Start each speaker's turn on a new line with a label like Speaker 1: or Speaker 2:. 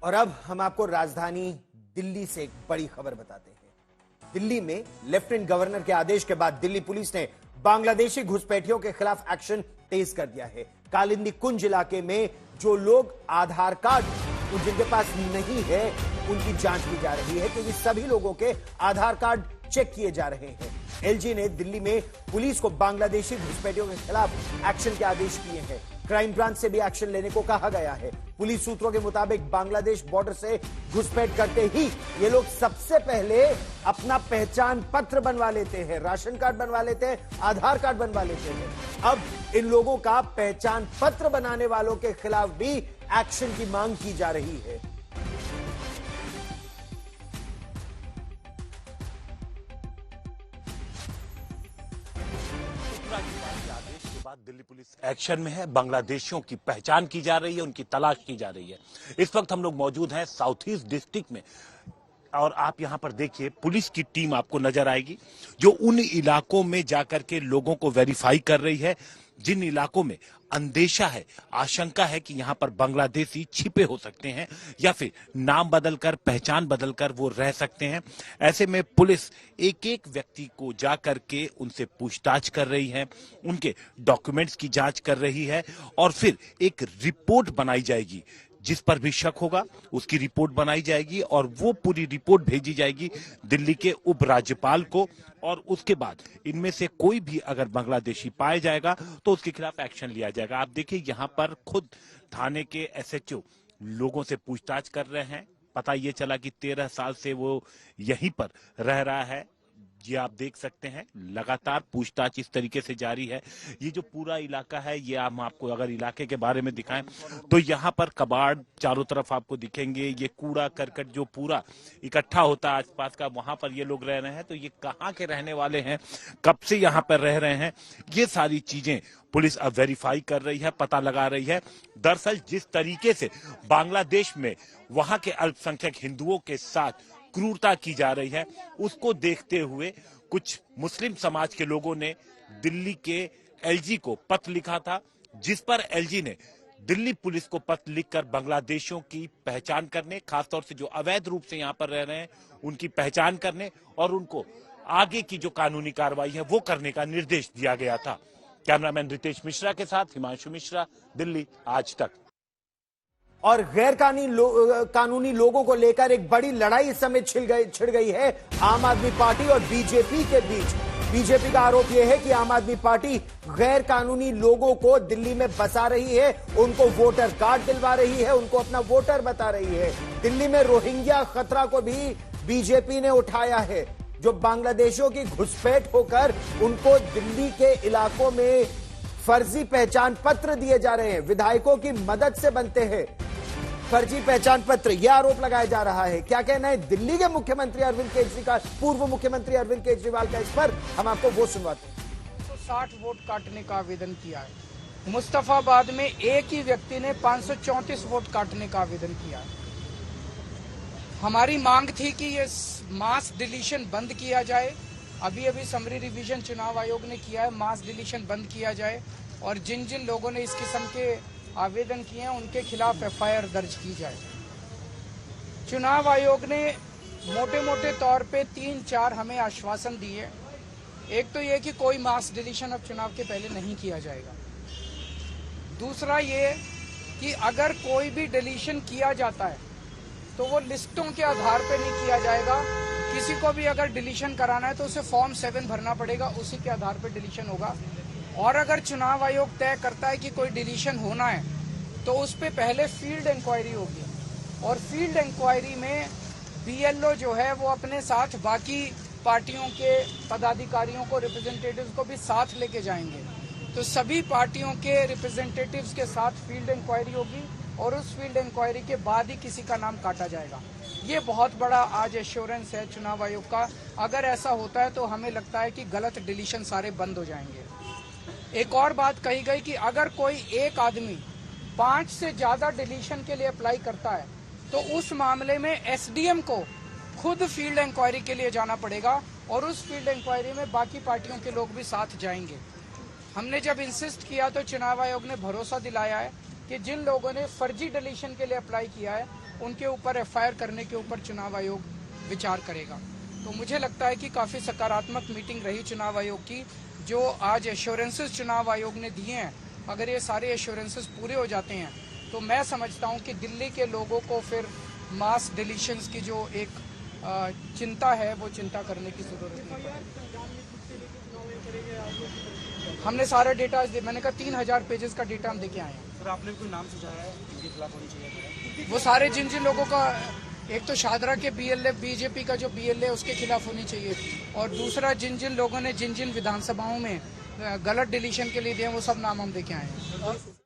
Speaker 1: और अब हम आपको राजधानी दिल्ली से एक बड़ी खबर बताते हैं। दिल्ली में लेफ्टिनेंट गवर्नर के आदेश के बाद दिल्ली पुलिस ने बांग्लादेशी घुसपैठियों के खिलाफ एक्शन तेज कर दिया है। कालिंदी कुंज इलाके में जो लोग आधार कार्ड जिनके पास नहीं है उनकी जांच की जा रही है, क्योंकि सभी लोगों के आधार कार्ड चेक किए जा रहे हैं। एलजी ने दिल्ली में पुलिस को बांग्लादेशी घुसपैठियों के खिलाफ एक्शन के आदेश दिए हैं। क्राइम ब्रांच से भी एक्शन लेने को कहा गया है। पुलिस सूत्रों के मुताबिक बांग्लादेश बॉर्डर से घुसपैठ करते ही ये लोग सबसे पहले अपना पहचान पत्र बनवा लेते हैं, राशन कार्ड बनवा लेते हैं, आधार कार्ड बनवा लेते हैं। अब इन लोगों का पहचान पत्र बनाने वालों के खिलाफ भी एक्शन की मांग की जा रही है।
Speaker 2: दिल्ली पुलिस एक्शन में है। बांग्लादेशियों की पहचान की जा रही है, उनकी तलाश की जा रही है। इस वक्त हम लोग मौजूद हैं साउथ ईस्ट डिस्ट्रिक्ट में और आप यहां पर देखिए पुलिस की टीम आपको नजर आएगी जो उन इलाकों में जाकर के लोगों को वेरीफाई कर रही है जिन इलाकों में अंदेशा है, आशंका है कि यहां पर बांग्लादेशी छिपे हो सकते हैं या फिर नाम बदलकर, पहचान बदलकर वो रह सकते हैं। ऐसे में पुलिस एक एक व्यक्ति को जा करके उनसे पूछताछ कर रही है, उनके डॉक्यूमेंट्स की जांच कर रही है और फिर एक रिपोर्ट बनाई जाएगी। जिस पर भी शक होगा उसकी रिपोर्ट बनाई जाएगी और वो पूरी रिपोर्ट भेजी जाएगी दिल्ली के उपराज्यपाल को और उसके बाद इनमें से कोई भी अगर बांग्लादेशी पाया जाएगा तो उसके खिलाफ एक्शन लिया जाएगा। आप देखिए यहाँ पर खुद थाने के एसएचओ लोगों से पूछताछ कर रहे हैं। पता ये चला कि 13 साल से वो यहीं पर रह रहा है। ये आप देख सकते हैं लगातार पूछताछ इस तरीके से जारी है। ये जो पूरा इलाका है ये हम आपको अगर इलाके के बारे में दिखाएं तो यहाँ पर कबाड़ चारों तरफ आपको दिखेंगे। ये कूड़ा करकट जो पूरा इकट्ठा होता है आसपास का, वहां पर ये लोग रह रहे हैं। तो ये कहाँ के रहने वाले हैं, कब से यहाँ पर रह रहे हैं, ये सारी चीजें पुलिस अब वेरीफाई कर रही है, पता लगा रही है। दरअसल जिस तरीके से बांग्लादेश में वहां के अल्पसंख्यक हिंदुओं के साथ क्रूरता की जा रही है उसको देखते हुए कुछ मुस्लिम समाज के लोगों ने दिल्ली के एलजी को पत्र लिखा था, जिस पर एलजी ने दिल्ली पुलिस को पत्र लिखकर बांग्लादेशियों की पहचान करने, खासतौर से जो अवैध रूप से यहां पर रह रहे हैं उनकी पहचान करने और उनको आगे की जो कानूनी कार्रवाई है वो करने का निर्देश दिया गया था। कैमरामैन रितेश मिश्रा के साथ हिमांशु मिश्रा, दिल्ली आज तक।
Speaker 1: और गैर कानूनी लोगों को लेकर एक बड़ी लड़ाई इस समय छिड़ गई है आम आदमी पार्टी और बीजेपी के बीच। बीजेपी का आरोप यह है कि आम आदमी पार्टी गैर कानूनी लोगों को दिल्ली में बसा रही है, उनको वोटर कार्ड दिलवा रही है, उनको अपना वोटर बता रही है। दिल्ली में रोहिंग्या खतरा को भी बीजेपी ने उठाया है, जो बांग्लादेशियों की घुसपैठ होकर उनको दिल्ली के इलाकों में फर्जी पहचान पत्र दिए जा रहे हैं, विधायकों की मदद से बनते हैं फर्जी पहचान पत्र, यह आरोप लगाया जा रहा है। क्या कहना है दिल्ली के मुख्यमंत्री अरविंद केजरीवाल, पूर्व मुख्यमंत्री अरविंद केजरीवाल का इस पर, हम आपको वो सुनवाते हैं।
Speaker 3: तो 60 वोट काटने का आवेदन किया है। मुस्तफाबाद में एक ही व्यक्ति ने 534 वोट काटने का आवेदन किया है। हमारी मांग थी कि ये मास डिलीशन बंद किया जाए। अभी समरी रिवीजन चुनाव आयोग ने किया है, मास डिलीशन बंद किया जाए और जिन जिन लोगों ने इस किस्म के आवेदन किए हैं उनके खिलाफ एफआईआर दर्ज की जाए। चुनाव आयोग ने मोटे मोटे तौर पे 3-4 हमें आश्वासन दिए। एक तो ये कि कोई मास डिलीशन अब चुनाव के पहले नहीं किया जाएगा। दूसरा ये कि अगर कोई भी डिलीशन किया जाता है तो वो लिस्टों के आधार पे नहीं किया जाएगा। किसी को भी अगर डिलीशन कराना है तो उसे फॉर्म 7 भरना पड़ेगा, उसी के आधार पर डिलीशन होगा। और अगर चुनाव आयोग तय करता है कि कोई डिलीशन होना है तो उस पर पहले फील्ड इंक्वायरी होगी और फील्ड इंक्वायरी में बीएलओ जो है वो अपने साथ बाकी पार्टियों के पदाधिकारियों को, रिप्रेजेंटेटिव्स को भी साथ लेके जाएंगे। तो सभी पार्टियों के रिप्रेजेंटेटिव्स के साथ फील्ड इंक्वायरी होगी और उस फील्ड इंक्वायरी के बाद ही किसी का नाम काटा जाएगा। ये बहुत बड़ा आज एश्योरेंस है चुनाव आयोग का। अगर ऐसा होता है तो हमें लगता है कि गलत डिलीशन सारे बंद हो जाएंगे। एक और बात कही गई कि अगर कोई एक आदमी 5 से ज्यादा डिलीशन के लिए अप्लाई करता है तो उस मामले में एसडीएम को खुद फील्ड इंक्वायरी के लिए जाना पड़ेगा और उस फील्ड इंक्वायरी में बाकी पार्टियों के लोग भी साथ जाएंगे। हमने जब इंसिस्ट किया तो चुनाव आयोग ने भरोसा दिलाया है कि जिन लोगों ने फर्जी डिलीशन के लिए अप्लाई किया है उनके ऊपर एफआईआर करने के ऊपर चुनाव आयोग विचार करेगा। तो मुझे लगता है कि काफ़ी सकारात्मक मीटिंग रही चुनाव आयोग की। जो आज एश्योरेंसेस चुनाव आयोग ने दिए हैं, अगर ये सारे एश्योरेंसेस पूरे हो जाते हैं तो मैं समझता हूं कि दिल्ली के लोगों को फिर मास डिलीशंस की जो एक चिंता है वो चिंता करने की जरूरत नहीं है। हमने सारा डेटा, मैंने कहा 3000 पेजेस का डेटा हम देके आए हैं।
Speaker 4: सर, आपने कोई नाम सुझाया है जिनके खिलाफ होनी चाहिए?
Speaker 3: वो सारे जिन जिन लोगों का, एक तो शादरा के बीएलए, बीजेपी का जो बीएलए उसके खिलाफ होनी चाहिए, और दूसरा जिन जिन लोगों ने जिन जिन विधानसभाओं में गलत डिलीशन के लिए दिए वो सब नाम हम देके आए हैं।